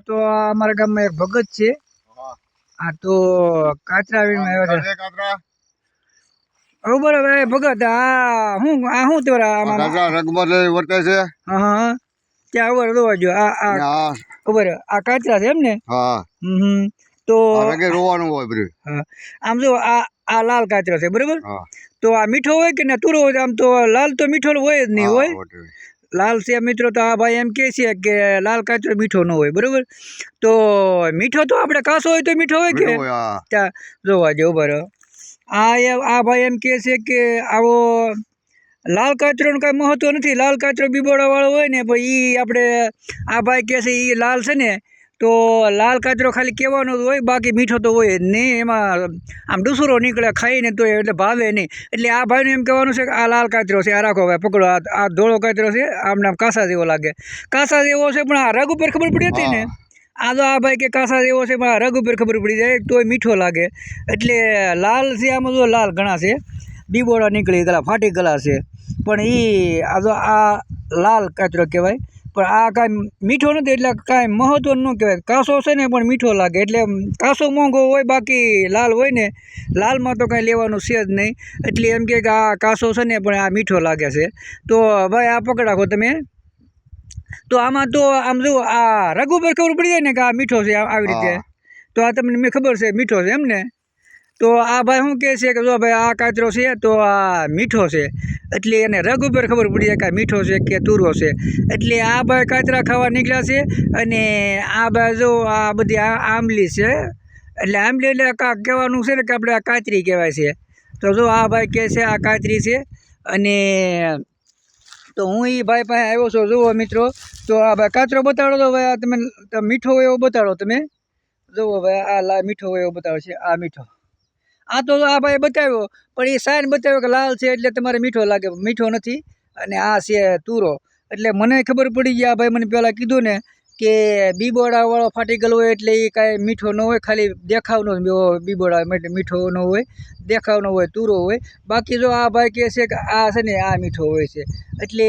તો અમારા ગામમાં એક ભગત છે. હા તો કાચરા વીણમાં આવ્યા છે. બરોબર હવે ભગત હું તોરા રગમાં વર્તે છે. હા ત્યાં ખબર જોવાજો આ ખબર આ કાચરા છે એમ ને. હા તો રોવાનું હોય બધું. હા આમ જો આ લાલ કાચરો છે બરોબર. તો આ મીઠો હોય કે ના તુરો હોય? આમ તો લાલ તો મીઠો હોય જ નહીં હોય. લાલ છે મિત્રો. તો આ ભાઈ એમ કે છે કે લાલ કાચરો મીઠો ન હોય બરોબર. તો મીઠો તો આપણે કાસો હોય તો મીઠો હોય કે ત્યાં જોવા જેવું બરાબર. આ ભાઈ એમ કે છે કે આવો લાલ કાચરોનું કાંઈ મહત્વ નથી. લાલ કાચરો બીબોડાવાળો હોય ને પછી એ આપણે આ ભાઈ કહે છે એ લાલ છે ને તો લાલ કાચરો ખાલી કહેવાનો જ હોય, બાકી મીઠો તો હોય જ નહીં. એમાં આમ ડુસુરો નીકળે ખાઈને તો એટલે ભાવે નહીં. એટલે આ ભાઈનું એમ કહેવાનું છે કે આ લાલ કાચરો છે, આ રાખો ભાઈ પકડો, આ ધોળો કાચરો છે, આમ નામ કાસા જેવો લાગે. કાસા જેવો છે પણ આ રગ ઉપર ખબર પડી હતી ને. આ તો આ ભાઈ કે કાસા જેવો છે પણ આ રગ ઉપર ખબર પડી જાય તોય મીઠો લાગે. એટલે લાલ છે આમાં જો લાલ ઘણા છે, બીબોડા નીકળી ગયેલા, ફાટી ગયેલા છે. પણ આ જો આ લાલ કાચરો કહેવાય. પણ આ કાંઈ મીઠો નથી એટલે કાંઈ મહત્વ ન કહેવાય. કાસો છે ને પણ મીઠો લાગે. એટલે કાસો મોંઘો હોય, બાકી લાલ હોય ને લાલમાં તો કાંઈ લેવાનું છે જ નહીં. એટલે એમ કે આ કાસો છે ને પણ આ મીઠો લાગે છે. તો ભાઈ આ પકડાખો તમે. તો આમાં તો આમ જો આ રગ ઉપર ખબર પડી જાય ને કે આ મીઠો છે આવી રીતે. તો આ તમને મેં ખબર છે મીઠો છે એમ ને. તો આ ભાઈ શું કહે છે કે જો ભાઈ આ કાચરો છે તો આ મીઠો છે. એટલે એને રગ ઉપર ખબર પડી જાય કે આ મીઠો છે કે તુરો છે. એટલે આ ભાઈ કાચરા ખાવા નીકળ્યા છે. અને આ ભાઈ જો આ બધી આંબલી છે. એટલે આંબલી એટલે કહેવાનું છે ને કે આપણે આ કાચરી કહેવાય છે. તો જો આ ભાઈ કહે છે આ કાચરી છે. અને તો હું એ ભાઈ પાસે આવ્યો છું. જુઓ મિત્રો, તો આ ભાઈ કાચરો બતાડો તો ભાઈ આ તમે મીઠો હોય એવો બતાડો તમે. જુઓ ભાઈ આ મીઠો હોય એવો બતાડો છે. આ મીઠો આ તો આ ભાઈ બતાવ્યો પણ એ સાઈન બતાવ્યો કે લાલ છે એટલે તમારે મીઠો લાગે. મીઠો નથી. અને આ છે તુરો. એટલે મને ખબર પડી ગઈ. આ ભાઈ મને પહેલાં કીધું ને કે બીબોડાવાળો ફાટી ગયેલો હોય એટલે એ કાંઈ મીઠો ન હોય, ખાલી દેખાવનો બીબોડા માટે મીઠો ન હોય, દેખાવનો હોય, તુરો હોય. બાકી જો આ ભાઈ કહે છે કે આ છે ને આ મીઠો હોય છે. એટલે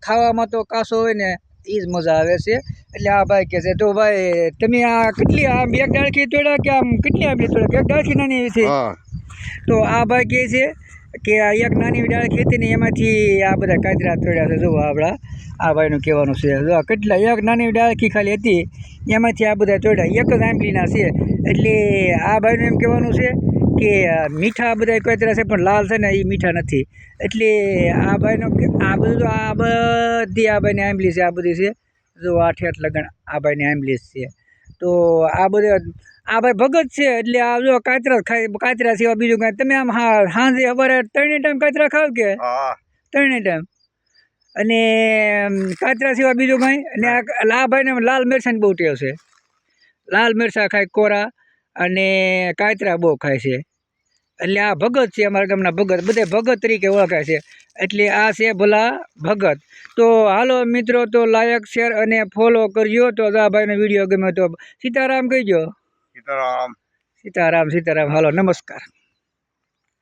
ખાવામાં તો કાસો હોય ને એ જ મજા આવે છે. એટલે આ ભાઈ કહે છે. તો ભાઈ તમે આ કેટલી આમ એક ડાળખી તોડ્યા કે આમ કેટલી આંબલી તોડ્યા? એક ડાળખી નાની એવી છે. તો આ ભાઈ કહે છે કે આ એક નાની ડાળખી હતી ને એમાંથી આ બધા કાચરા તોડ્યા છે. જુઓ આપણા આ ભાઈનું કહેવાનું છે. જો કેટલા એક નાની ડાળખી ખાલી હતી એમાંથી આ બધા તોડ્યા. એક જ આંબલીના છે. એટલે આ ભાઈનું એમ કહેવાનું છે કે મીઠા બધા કાચરા છે પણ લાલ છે ને એ મીઠા નથી. એટલે આ ભાઈનો આ બધું આ બધી આ ભાઈની આંબલી છે. આ બધી છે જો આ ઠેઠ લગણ આ ભાઈની આંબલી છે. તો આ બધા આ ભાઈ ભગત છે. એટલે આ જો કાચરા સિવાય બીજું કાંઈ તમે આમ સાંજે સવારે 3 ટાઈમ કાચરા ખાવ કે? 3 ટાઈમ. અને કાચરા સિવાય બીજું કાંઈ? અને આ ભાઈને લાલ મરચાંની બહુ ટેવ છે. લાલ મરચાં ખાય કોરા અને કાચરા બહુ ખાય છે. એટલે આ ભગત છે, અમારા ગામના ભગત. બધે ભગત તરીકે ઓળખાય છે. એટલે આ છે ભલા ભગત. તો હાલો મિત્રો, તો લાયક શેર અને ફોલો કરજો. તો આ ભાઈનો વિડીયો ગમે તો સીતારામ કહીજો. સીતારામ સીતારામ સીતારામ. હાલો નમસ્કાર.